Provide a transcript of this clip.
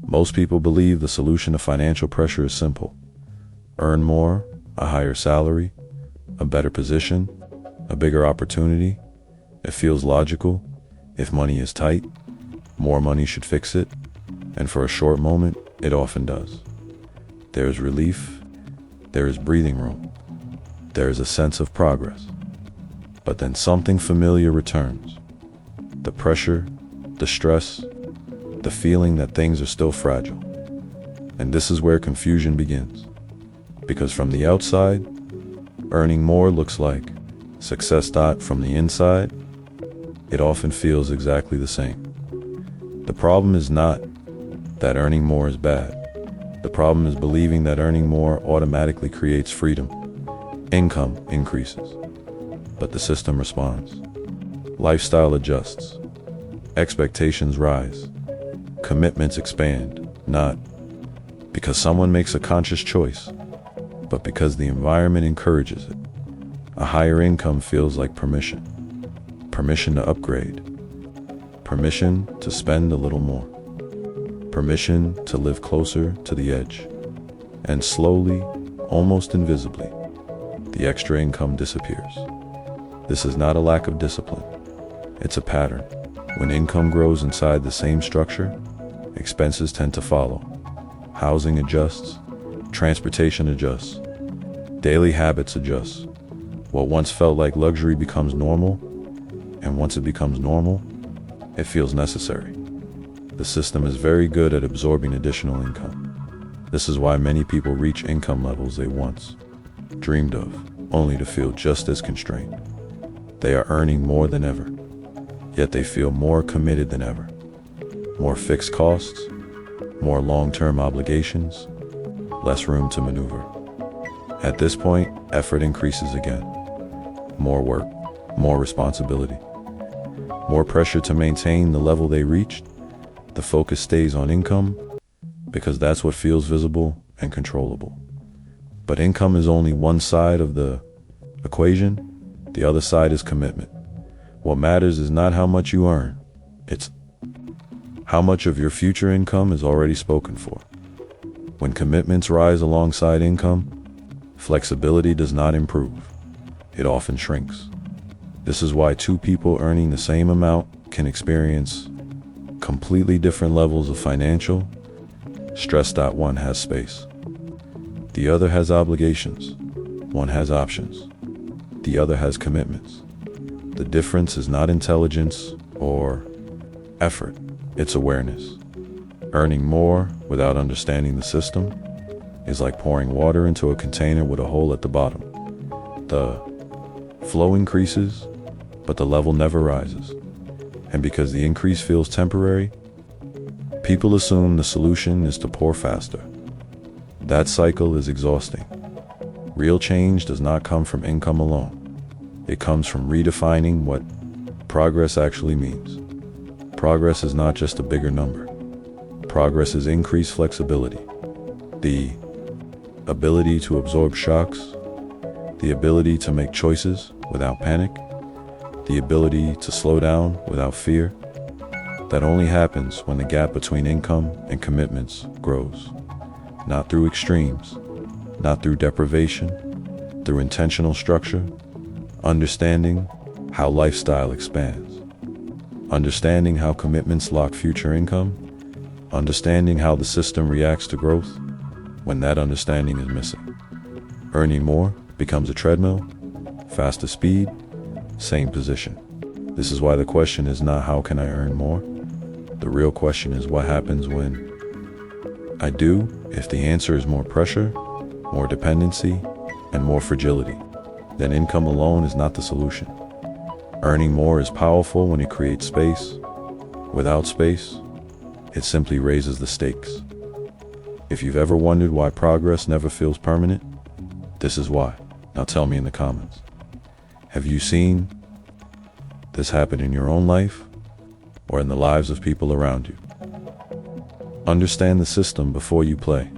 Most people believe the solution to financial pressure is simple. Earn more, a higher salary, a better position, a bigger opportunity. It feels logical. If money is tight, more money should fix it. And for a short moment, it often does. There is relief. There is breathing room. There is a sense of progress. But then something familiar returns. The pressure, the stress, the feeling that things are still fragile. And this is where confusion begins. Because from the outside, earning more looks like success. From the inside, it often feels exactly the same. The problem is not that earning more is bad. The problem is believing that earning more automatically creates freedom. Income increases, but the system responds. Lifestyle adjusts. Expectations rise. Commitments expand, not because someone makes a conscious choice, but because the environment encourages it. A higher income feels like permission. Permission to upgrade. Permission to spend a little more. Permission to live closer to the edge. And slowly, almost invisibly, the extra income disappears. This is not a lack of discipline. It's a pattern. When income grows inside the same structure, expenses tend to follow. Housing adjusts, transportation adjusts, daily habits adjust. What once felt like luxury becomes normal, and once it becomes normal, it feels necessary. The system is very good at absorbing additional income. This is why many people reach income levels they once dreamed of, only to feel just as constrained. They are earning more than ever, yet they feel more committed than ever. More fixed costs, more long-term obligations, less room to maneuver. At this point, effort increases again. More work, more responsibility, more pressure to maintain the level they reached. The focus stays on income because that's what feels visible and controllable. But income is only one side of the equation. The other side is commitment. What matters is not how much you earn, it's how much of your future income is already spoken for. When commitments rise alongside income, flexibility does not improve. It often shrinks. This is why two people earning the same amount can experience completely different levels of financial stress. One has space. The other has obligations. One has options. The other has commitments. The difference is not intelligence or effort. It's awareness. Earning more without understanding the system is like pouring water into a container with a hole at the bottom. The flow increases, but the level never rises. And because the increase feels temporary, people assume the solution is to pour faster. That cycle is exhausting. Real change does not come from income alone. It comes from redefining what progress actually means. Progress is not just a bigger number. Progress is increased flexibility. The ability to absorb shocks, the ability to make choices without panic, the ability to slow down without fear. That only happens when the gap between income and commitments grows. Not through extremes, not through deprivation, through intentional structure, understanding how lifestyle expands, understanding how commitments lock future income, understanding how the system reacts to growth. When that understanding is missing, earning more becomes a treadmill, faster speed, same position. This is why the question is not how can I earn more? The real question is what happens when I do. If the answer is more pressure, more dependency, and more fragility, then income alone is not the solution. Earning more is powerful when it creates space. Without space, it simply raises the stakes. If you've ever wondered why progress never feels permanent, this is why. Now tell me in the comments. Have you seen this happen in your own life or in the lives of people around you? Understand the system before you play.